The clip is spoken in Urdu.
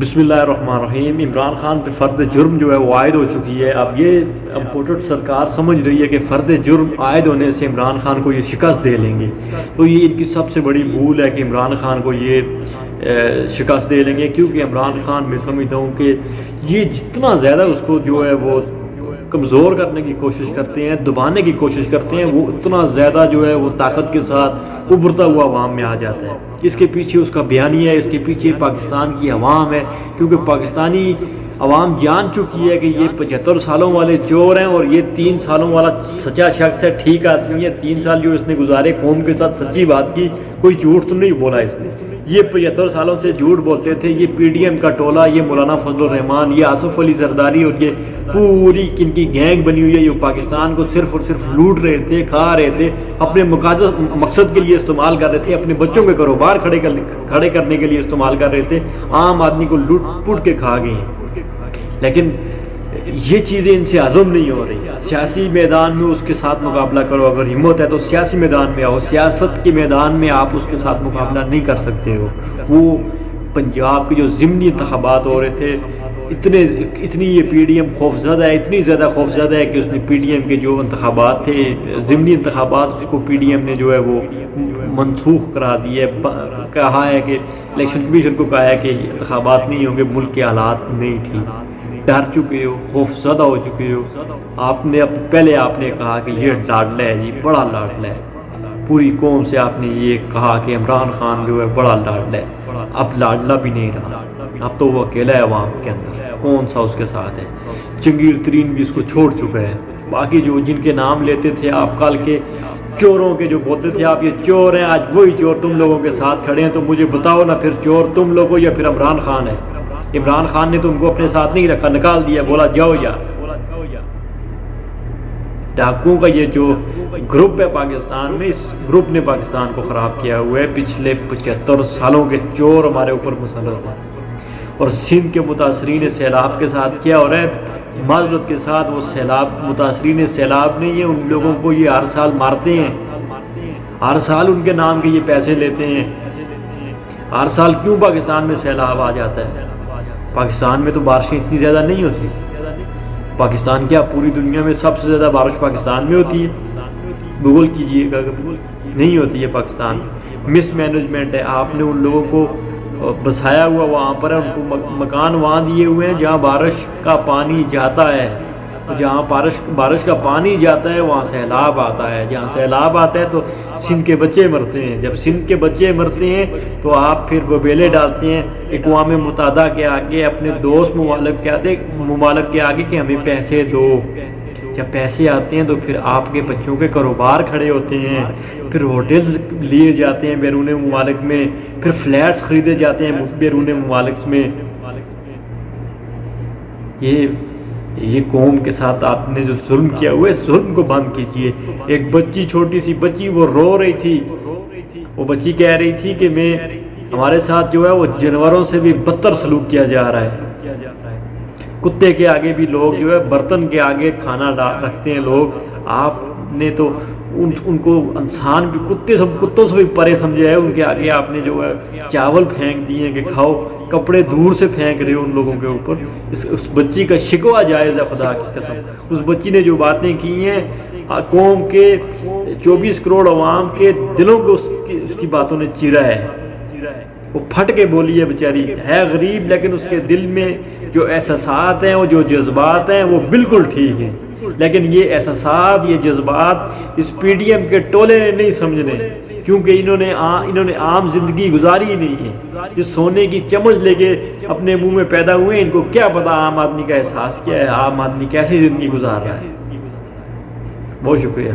بسم اللہ الرحمن الرحیم۔ عمران خان پہ فرد جرم جو ہے وہ عائد ہو چکی ہے۔ اب یہ امپورٹڈ سرکار سمجھ رہی ہے کہ فرد جرم عائد ہونے سے عمران خان کو یہ شکست دے لیں گے، تو یہ ان کی سب سے بڑی بھول ہے کہ عمران خان کو یہ شکست دے لیں گے، کیونکہ عمران خان میں سمجھتا ہوں کہ یہ جتنا زیادہ اس کو جو ہے وہ کمزور کرنے کی کوشش کرتے ہیں، دبانے کی کوشش کرتے ہیں، وہ اتنا زیادہ جو ہے وہ طاقت کے ساتھ ابھرتا ہوا عوام میں آ جاتا ہے۔ اس کے پیچھے اس کا بیانیہ ہے، اس کے پیچھے پاکستان کی عوام ہے، کیونکہ پاکستانی عوام جان چکی ہے کہ یہ 75 سالوں والے چور ہیں اور یہ 3 سالوں والا سچا شخص ہے، ٹھیک آدمی ہے۔ 3 سال جو اس نے گزارے قوم کے ساتھ سچی بات کی، کوئی جھوٹ تو نہیں بولا اس نے۔ یہ 75 سالوں سے جھوٹ بولتے تھے، یہ پی ڈی ایم کا ٹولہ، یہ مولانا فضل الرحمان، یہ آصف علی زرداری اور یہ پوری کن کی گینگ بنی ہوئی ہے، جو پاکستان کو صرف اور صرف لوٹ رہے تھے، کھا رہے تھے، اپنے مقصد کے لیے استعمال کر رہے تھے، اپنے بچوں کے کاروبار کھڑے کرنے کے لیے استعمال کر رہے تھے، عام آدمی کو لوٹ پوٹ کے کھا گئے ہیں۔ لیکن یہ چیزیں ان سے ہضم نہیں ہو رہی۔ سیاسی میدان میں اس کے ساتھ مقابلہ کرو، اگر ہمت ہے تو سیاسی میدان میں آؤ، سیاست کے میدان میں آپ اس کے ساتھ مقابلہ نہیں کر سکتے ہو۔ وہ پنجاب کے جو ضمنی انتخابات ہو رہے تھے، اتنی یہ پی ڈی ایم خوفزدہ ہے، اتنی زیادہ خوفزدہ ہے کہ اس نے پی ڈی ایم کے جو انتخابات تھے، ضمنی انتخابات، اس کو پی ڈی ایم نے جو ہے وہ منسوخ کرا دی ہے۔ کہا ہے کہ الیکشن کمیشن کو کہا ہے کہ انتخابات نہیں ہوں گے، ملک کے حالات نہیں ٹھیک۔ ڈر چکے ہو، خوف زدہ ہو چکے ہو۔ پہلے آپ نے کہا کہ یہ لاڈلا ہے جی، بڑا لاڈلا ہے، پوری قوم سے آپ نے یہ کہا کہ عمران خان جو ہے بڑا لاڈلا ہے۔ اب لاڈلا بھی نہیں رہا، اب تو وہ اکیلا ہے عوام کے اندر، کون سا اس کے ساتھ ہے۔ جنگیر ترین بھی اس کو چھوڑ چکا ہے۔ باقی جو جن کے نام لیتے تھے آپ کل کے چوروں کے، جو بولتے تھے آپ یہ چور ہیں، آج وہی چور تم لوگوں کے ساتھ کھڑے ہیں، تو مجھے بتاؤ نا پھر چور تم لوگوں یا پھر عمران خان ہے؟ عمران خان نے تم کو اپنے ساتھ نہیں رکھا، نکال دیا، بولا جاؤ۔ یا ڈاکوؤں کا یہ جو گروپ ہے پاکستان میں، اس گروپ نے پاکستان کو خراب کیا ہوا ہے۔ پچھلے 75 سالوں کے چور ہمارے اوپر مسلط ہیں، اور سندھ کے متاثرین سیلاب کے ساتھ کیا ہو رہا ہے، معذرت کے ساتھ، وہ سیلاب متاثرین سیلاب نہیں ہے، ان لوگوں کو یہ ہر سال مارتے ہیں، ہر سال ان کے نام کے یہ پیسے لیتے ہیں۔ ہر سال کیوں پاکستان میں سیلاب آ جاتا ہے؟ پاکستان میں تو بارشیں اتنی زیادہ نہیں ہوتی۔ پاکستان کیا پوری دنیا میں سب سے زیادہ بارش پاکستان میں ہوتی ہے؟ گوگل کیجئے گا، نہیں ہوتی ہے پاکستان۔ مس مینجمنٹ ہے، آپ نے ان لوگوں کو بسایا ہوا وہاں پر ہے، ان کو مکان وہاں دیے ہوئے ہیں جہاں بارش کا پانی جاتا ہے، جہاں بارش کا پانی جاتا ہے وہاں سیلاب آتا ہے، جہاں سیلاب آتا ہے تو سندھ کے بچے مرتے ہیں۔ جب سندھ کے بچے مرتے ہیں تو آپ پھر وبیلے ڈالتے ہیں اقوام متحدہ کے آگے، اپنے دوست ممالک کے آگے کہ ہمیں پیسے دو۔ جب پیسے آتے ہیں تو پھر آپ کے بچوں کے کاروبار کھڑے ہوتے ہیں، پھر ہوٹلز لیے جاتے ہیں بیرون ممالک میں، پھر فلیٹس خریدے جاتے ہیں بیرون ممالک میں۔ یہ قوم کے ساتھ آپ نے جو ظلم کیا ہوا ہے، ظلم کو بند کیجئے۔ ایک بچی، چھوٹی سی بچی، وہ رو رہی تھی، وہ بچی کہہ رہی تھی کہ ہمارے ساتھ جو ہے وہ جانوروں سے بھی بدتر سلوک کیا جا رہا ہے۔ کتے کے آگے بھی لوگ جو ہے برتن کے آگے کھانا رکھتے ہیں لوگ۔ آپ نے تو ان کو انسان بھی، کتوں سے بھی پرے سمجھا ہے، ان کے آگے آپ نے جو ہے چاول پھینک دیے ہیں کہ کھاؤ، کپڑے دور سے پھینک رہے ہو ان لوگوں کے اوپر۔ اس بچی کا شکوہ جائز ہے، خدا کی قسم۔ اس بچی نے جو باتیں کی ہیں، قوم کے 24 کروڑ عوام کے دلوں کو اس کی باتوں نے چیرا ہے۔ وہ پھٹ کے بولی ہے، بیچاری ہے غریب، لیکن اس کے دل میں جو احساسات ہیں، وہ جو جذبات ہیں، وہ بالکل ٹھیک ہیں۔ لیکن یہ احساسات، یہ جذبات اس پی ڈی ایم کے ٹولے نے نہیں سمجھنے، کیونکہ انہوں نے عام زندگی گزاری ہی نہیں ہے۔ جو سونے کی چمچ لے کے اپنے منہ میں پیدا ہوئے ہیں، ان کو کیا پتا عام آدمی کا احساس کیا ہے، عام آدمی کیسی زندگی گزار رہا ہے۔ بہت شکریہ۔